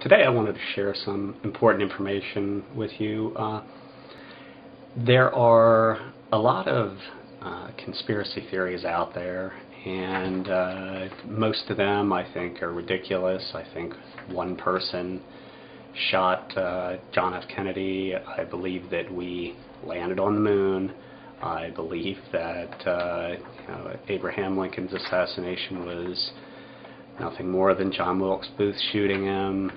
Today I wanted to share some important information with you. There are a lot of conspiracy theories out there, and most of them I think are ridiculous. I think one person shot John F. Kennedy. I believe that we landed on the moon. I believe that Abraham Lincoln's assassination was nothing more than John Wilkes Booth shooting him.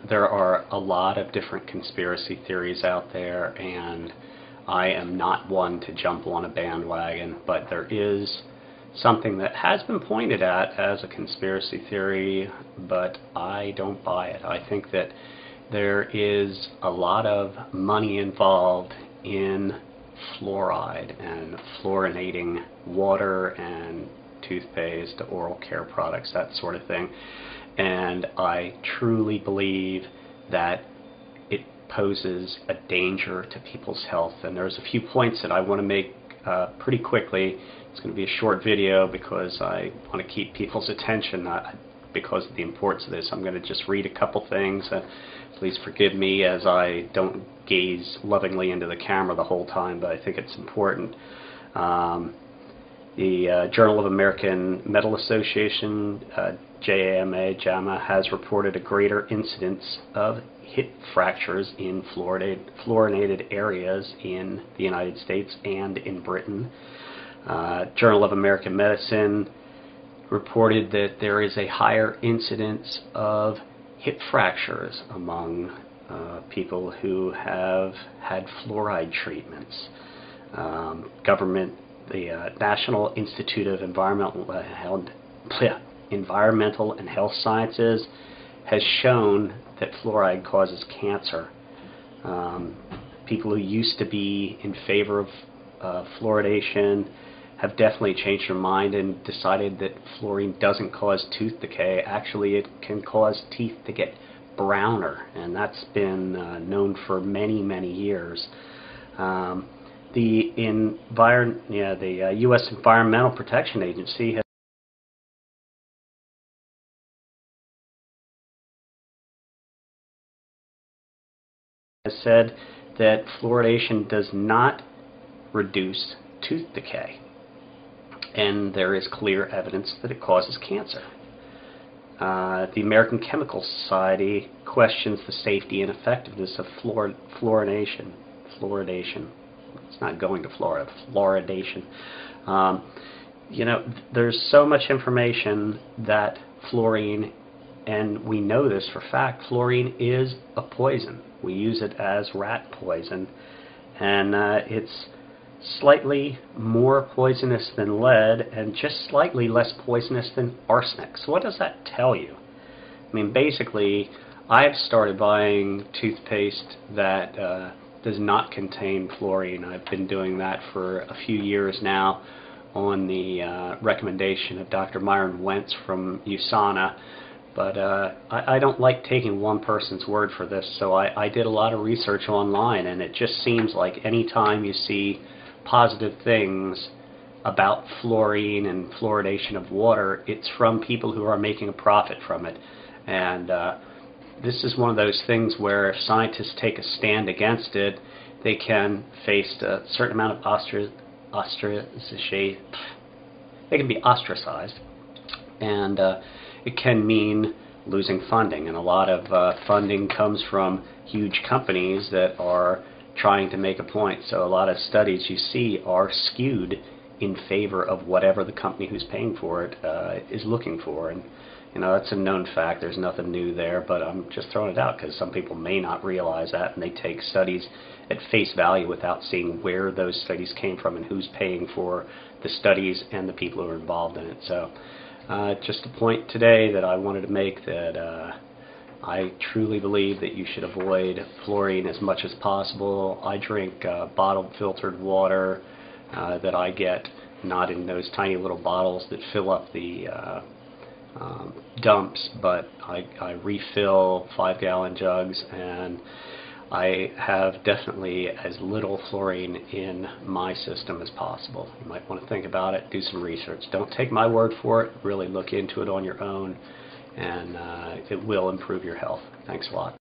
There are a lot of different conspiracy theories out there, and I am not one to jump on a bandwagon, but there is something that has been pointed at as a conspiracy theory, but I don't buy it. I think that there is a lot of money involved in fluoride and fluorinating water and toothpaste, oral care products, that sort of thing. And I truly believe that it poses a danger to people's health. And there's a few points that I want to make pretty quickly. It's going to be a short video because I want to keep people's attention, not because of the importance of this. I'm going to just read a couple things. Please forgive me as I don't gaze lovingly into the camera the whole time, but I think it's important. The Journal of American Medical Association, JAMA, has reported a greater incidence of hip fractures in fluorinated areas in the United States and in Britain. Journal of American Medicine reported that there is a higher incidence of hip fractures among people who have had fluoride treatments. The National Institute of Environmental and Health Sciences has shown that fluoride causes cancer. People who used to be in favor of fluoridation have definitely changed their mind and decided that fluorine doesn't cause tooth decay. Actually, it can cause teeth to get browner, and that's been known for many, many years. The U.S. Environmental Protection Agency has said that fluoridation does not reduce tooth decay, and there is clear evidence that it causes cancer. The American Chemical Society questions the safety and effectiveness of fluoridation. It's not going to Florida. Fluoridation. There's so much information that fluorine, and we know this for fact, fluorine is a poison. We use it as rat poison, and it's slightly more poisonous than lead and just slightly less poisonous than arsenic. So what does that tell you? I mean, basically, I've started buying toothpaste that does not contain fluorine. I've been doing that for a few years now on the recommendation of Dr. Myron Wentz from USANA, but I don't like taking one person's word for this, so I did a lot of research online, and it just seems like any time you see positive things about fluorine and fluoridation of water, it's from people who are making a profit from it. And this is one of those things where if scientists take a stand against it, they can face a certain amount of they can be ostracized, and it can mean losing funding. And a lot of funding comes from huge companies that are trying to make a point. So a lot of studies you see are skewed in favor of whatever the company who's paying for it is looking for. And that's a known fact. There's nothing new there, but I'm just throwing it out because some people may not realize that, and they take studies at face value without seeing where those studies came from and who's paying for the studies and the people who are involved in it. So just a point today that I wanted to make, that I truly believe that you should avoid fluorine as much as possible. I drink bottled filtered water that I get, not in those tiny little bottles that fill up the dumps, but I refill 5-gallon jugs, and I have definitely as little fluorine in my system as possible. You might want to think about it, do some research. Don't take my word for it, really look into it on your own, and it will improve your health. Thanks a lot.